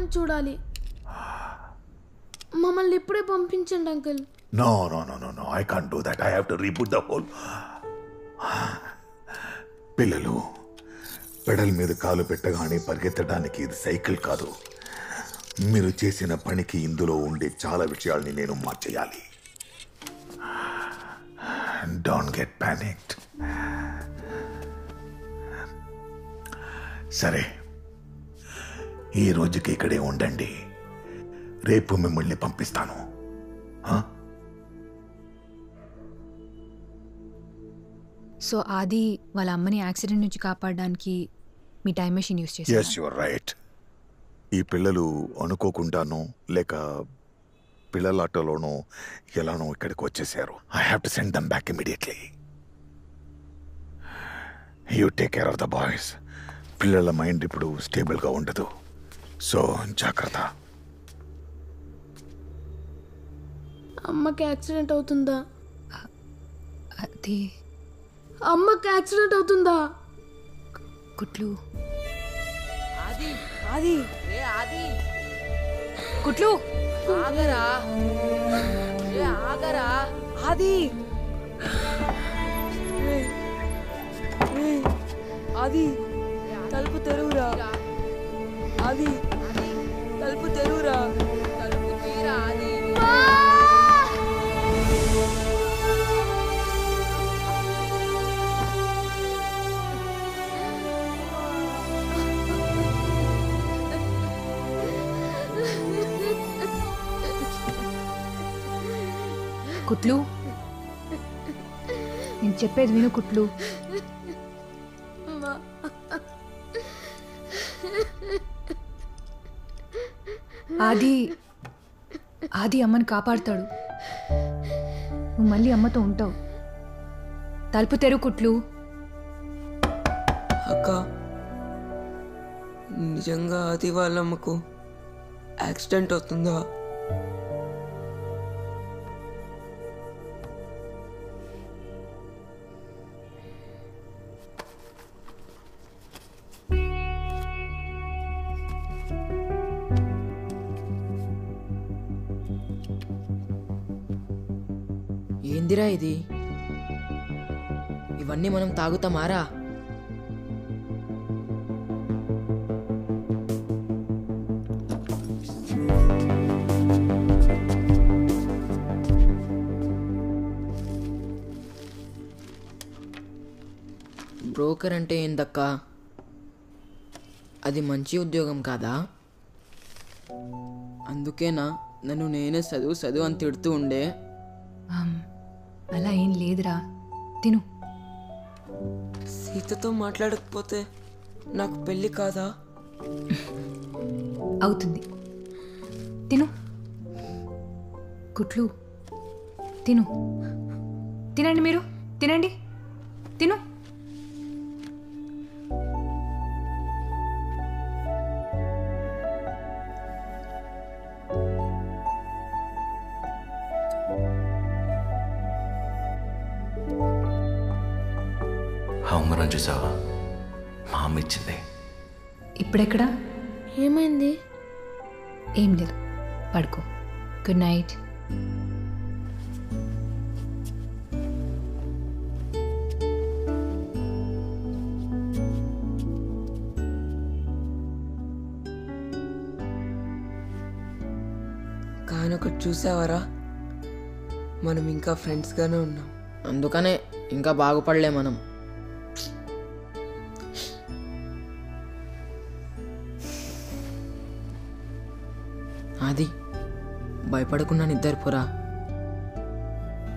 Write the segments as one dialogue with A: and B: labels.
A: అమ్మని చూడాలి. మమ్మల్ని ఇప్పుడే పంపించండి uncle.
B: No, no, no, no, no. I can't do that. I have to reboot the whole. పిల్లలు, పెడల్ మీద కాలు పెట్టగానే పరిగెత్తడానికి ఇది సైకిల్ కాదు. మీరు చేసిన పనికి ఇందులో ఉండే చాలా విషయాల్ని నేను మార్చేయాలి. Don't get panicked. సరే, ఈ రోజుకి ఇక్కడే ఉండండి. రేపు మిమ్మల్ని పంపిస్తాను.
C: సో ఆది వాళ్ళ అమ్మని యాక్సిడెంట్ నుంచి కాపాడడానికి మీ టైం మెషిన్ యూస్ చేశారు.
B: Yes, your right. ఈ పిల్లలు అనుకోకుండానో లేక పిల్లలాటలోనో ఎలానో ఇక్కడికి వచ్చేసారు. I have to send them back immediately. You take care of the boys. పిల్లల మైండ్ ఇప్పుడు స్టేబుల్గా ఉండదు, సో జాగ్రత్త.
A: అమ్మకి యాక్సిడెంట్ అవుతుందా?
C: అది
A: అమ్మకి యాక్సిడెంట్ అవుతుందా?
C: కుట్లు
D: ఆది ఆది రే ఆది
C: కుట్లు
D: ఆగరా రే ఆగరా ఆది ఆది తలుపు తెరువురా ఆది తలుపు తెరువురా తలుపు తీరా ఆది
C: కుట్లు నేను చెప్పేది విను కుట్లు. ఆది ఆది అమ్మని కాపాడుతాడు. నువ్వు మళ్ళీ అమ్మతో ఉంటావు. తలుపు తెరు కుట్లు.
D: అక్క, నిజంగా ఆది వాళ్ళ అమ్మకు యాక్సిడెంట్ అవుతుందా? ఏందిరా ఇది? ఇవన్నీ మనం తాగుతామారా? బ్రోకర్ అంటే ఏందక్క? అది మంచి ఉద్యోగం కాదా? అందుకేనా నన్ను నేనే చదువు అని తిడుతూ ఉండే?
C: అలా ఏం లేదురా, తిను.
D: సీతతో మాట్లాడకపోతే నాకు పెళ్ళి కాదా?
C: అవుతుంది, తిను. కుట్లు తిను. తినండి, మీరు తినండి, తిను.
E: ఉంగరం చూసావా? మా అమ్మ ఇచ్చింది.
C: ఇప్పుడెక్కడా?
A: ఏమైంది?
C: ఏం లేదు, పడుకో. Good night.
D: కానీ ఒకటి చూసావరా, మనం ఇంకా ఫ్రెండ్స్గానే ఉన్నాం. అందుకనే ఇంకా బాగుపడలే మనం. అది భయపడకుండా నిద్రపోరా.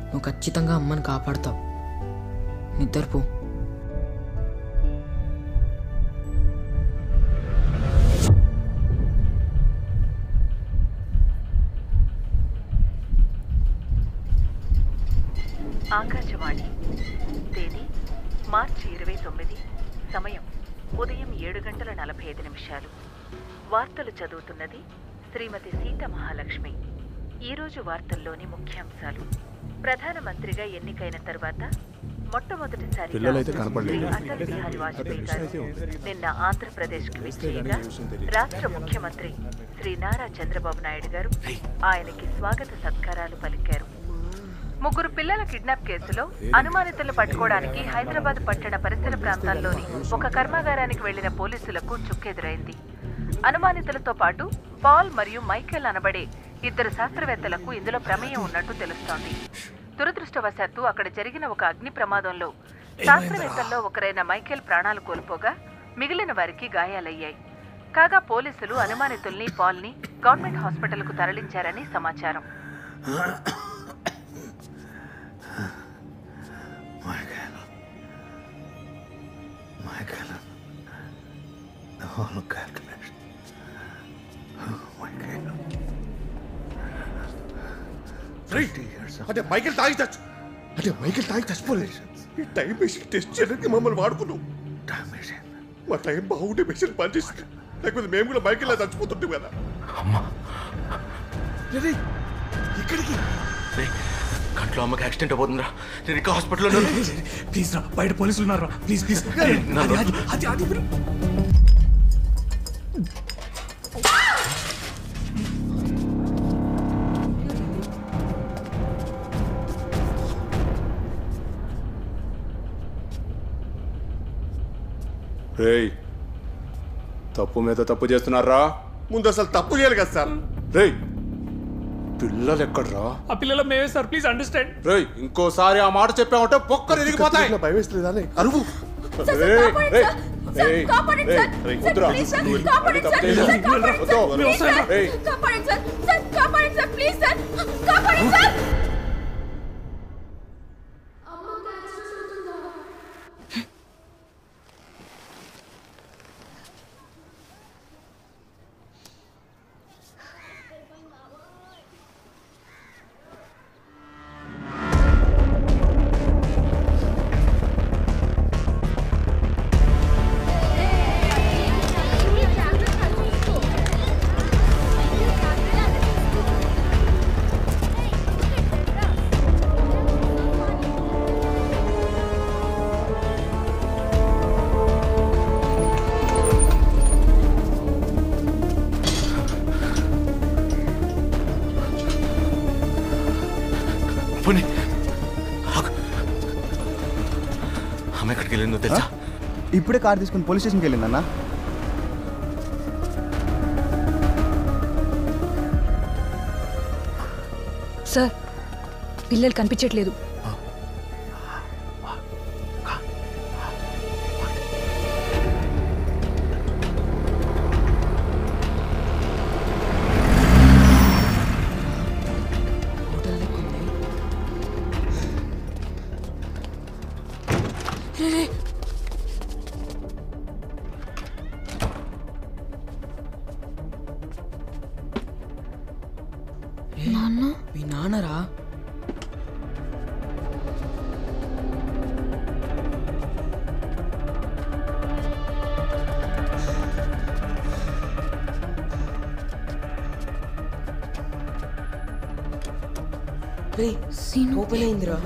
D: నువ్వు ఖచ్చితంగా అమ్మని కాపాడుతావు. నిద్రపో.
F: ఆకాశవాణి, తేదీ మార్చి 29, సమయం ఉదయం 7:45. వార్తలు చదువుతున్నది శ్రీమతి సీత మహాలక్ష్మి. ఈరోజు వార్తల్లోని ముఖ్యాంశాలు. ప్రధానమంత్రిగా ఎన్నికైన తర్వాత మొట్టమొదటిసారిగా
G: పిల్లలైతే
F: శ్రీ
G: కనపడలేదు.
F: అటల్ బిహారీ వాజ్పేయి గారు నిన్న ఆంధ్రప్రదేశ్కి విచ్చేయగా రాష్ట్ర ముఖ్యమంత్రి శ్రీ నారా చంద్రబాబు నాయుడు గారు ఆయనకి స్వాగత సత్కారాలు పలికారు. 3 పిల్లల కిడ్నాప్ కేసులో అనుమానితులను పట్టుకోవడానికి హైదరాబాద్ పట్టణ పరిసర ప్రాంతాల్లోని ఒక కర్మాగారానికి వెళ్లిన పోలీసులకు చుక్కెదురైంది. అనుమానితులతో పాటు పాల్ మరియు మైకేల్ అనబడే 2 శాస్త్రవేత్తలకు ఇందులో ప్రమేయం ఉన్నట్టు తెలుస్తోంది. దురదృష్టవశాత్తు అక్కడ జరిగిన ఒక అగ్ని ప్రమాదంలో శాస్త్రవేత్తల్లో ఒకరైన మైకేల్ ప్రాణాలు కోల్పోగా మిగిలిన వారికి గాయాలయ్యాయి. కాగా పోలీసులు అనుమానితుల్ని పాల్ని గవర్నమెంట్ హాస్పిటల్కు తరలించారని సమాచారం.
G: అంటే మైకేల్ తాగి చచ్చిపోలేదు. ఈ టైం మెషిన్ టెస్ట్ చేయడానికి మమ్మల్ని వాడుకున్నావు. మా టైం బాగుంటే మెషిన్ పనిచేస్తుంది, లేకపోతే మేము కూడా మైకేల్ చచ్చిపోతుంటాం కదా. ఇక్కడికి
E: కంట్లో అమ్మకి యాక్సిడెంట్ అవుతుందిరా. నేను ఇంకా హాస్పిటల్లో
G: ప్లీజ్ రా, బయట పోలీసులు ఉన్నారా? Please please. రేయ్, తప్పు మీద తప్పు చేస్తున్నారా? ముందు అసలు తప్పు చేయాలి కదా సార్. రేయ్, పిల్లలు ఎక్కడ్రా?
H: ఆ పిల్లలు మేమే సార్, ప్లీజ్ అండర్స్టాండ్.
G: రేయ్, ఇంకోసారి ఆ మాట చెప్పామంటే పొక్కలు ఎదిగిపోతాయి. భయం వేస్తలేదా? అరువు.
E: అమ్మ ఎక్కడికి వెళ్ళిందో తెలుసా?
I: ఇప్పుడే కార్ తీసుకుని పోలీస్ స్టేషన్కి వెళ్ళిందన్నా.
C: సార్, పిల్లలు కనిపించట్లేదు.
D: మీ నాన్నరా? ఓపెన్ అయిందిరా.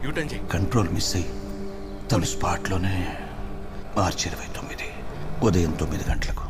E: యూటర్న్ చేయి.
J: కంట్రోల్ మిస్ అయ్యి తను స్పాట్లోనే మార్చి 29 ఉదయం 9 గంటలకు.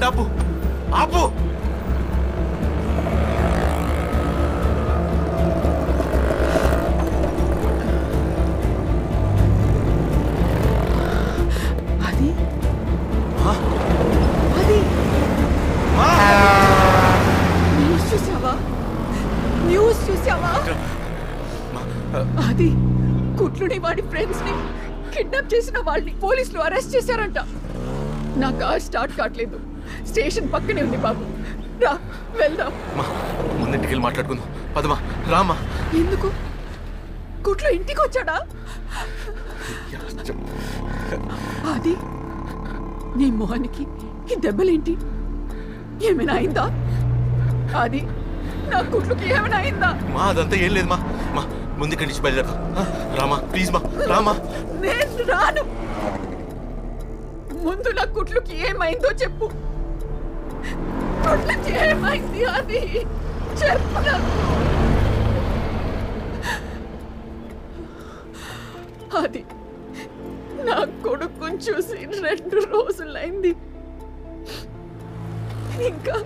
E: బండి ఆపు, ఆపు.
K: అది అది న్యూస్ చూసావా? న్యూస్ చూసావా? అది కుట్లుని వాడి ఫ్రెండ్స్ ని కిడ్నాప్ చేసిన వాళ్ళని పోలీసులు అరెస్ట్ చేశారంట. నా కార్ స్టార్ట్ కావట్లేదు. స్టేషన్ పక్కనే ఉంది బాబు. రా వెళ్దాం.
E: ముందింటికి వెళ్ళి మాట్లాడుకుందాం. పదమా, రామా.
K: ఎందుకు? కుట్లు ఇంటికి వచ్చాడా? అది నీ మొహానికి ఈ దెబ్బలేంటి? ఏమైనా అయిందా? అది నా కుట్లుకి ఏమైనా అయిందా?
E: మా అదంతా ఏం లేదు మా. మా ముందుకి నుంచి బయలుదేరదాం. రామా ప్లీజ్ మా, రామా.
K: నేను రాను. ముందు నా కుట్లుకి ఏమైందో చెప్పు. కుట్లకి ఏమైంది అది చెప్పు నాకు. అది నా కొడుకుని చూసి 2 రోజులైంది. ఇంకా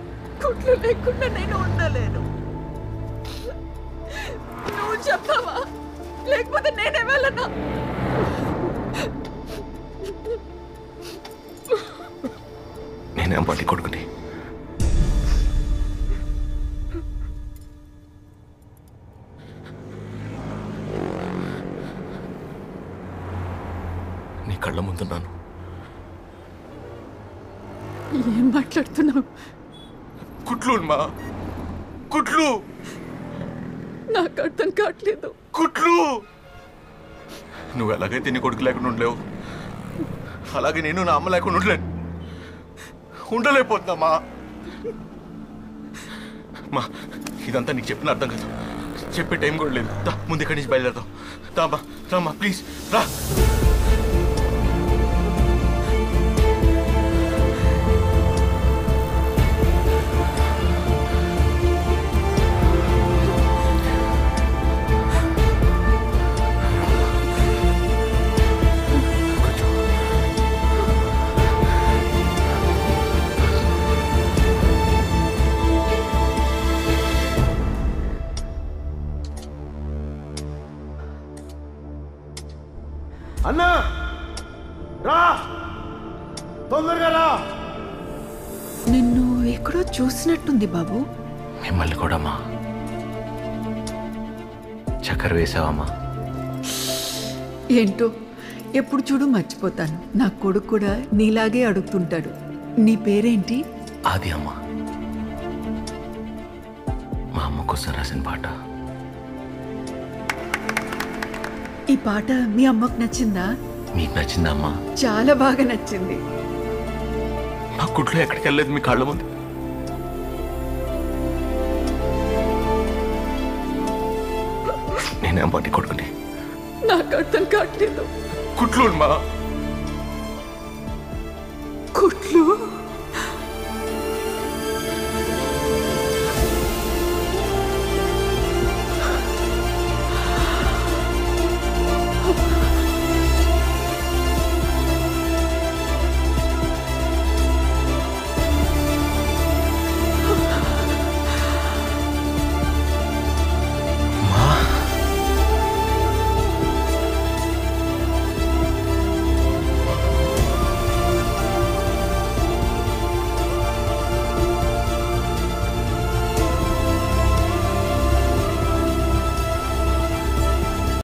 K: కుట్లు లేకుండా నేను ఉండలేను. నువ్వు చెప్పవా? లేకపోతే నేనే వెళ్ళనా?
E: నేనేం పట్టి కొడుకుని. నీ కళ్ళ ముందున్నాను.
K: ఏం మాట్లాడుతున్నావు?
E: కుట్లు మా, కుట్లు.
K: నాకు అర్థం కావట్లేదు.
E: కుట్లు. నువ్వు ఎలాగైతే నీ కొడుకు లేకుండా ఉండలేవు, అలాగే నేను నా అమ్మ లేకుండా ఉండలేకపోతున్నామా. మా ఇదంతా నీకు చెప్పిన అర్థం కాదు. చెప్పే టైం కూడా లేదు. దా ముందు ఇక్కడి నుంచి బయలుదేరదాం. రామా, రామా ప్లీజ్ రా.
G: అన్నా రా, తొందరగా రా.
K: నిన్ను ఎక్కడో చూసినట్టుంది బాబు.
E: మిమ్మల్ని కూడా అమ్మా. చక్కెర వేసావమ్మా?
K: ఏంటో ఎప్పుడు చూడు మర్చిపోతాను. నా కొడుకు కూడా నీలాగే అడుగుతుంటాడు. నీ పేరేంటి?
E: ఆది అమ్మా. మా అమ్మ కోసం రాసిన పాట.
K: ఈ పాట మీ అమ్మకు నచ్చిందా?
E: మీకు నచ్చిందా అమ్మా?
K: చాలా బాగా నచ్చింది.
E: మా కుట్లో ఎక్కడికి వెళ్ళలేదు మీ కాళ్ళ ముందు. నేనేం పట్టి కొడుకుని.
K: నాకు అర్థం కావట్లేదు.
E: కుట్లు మా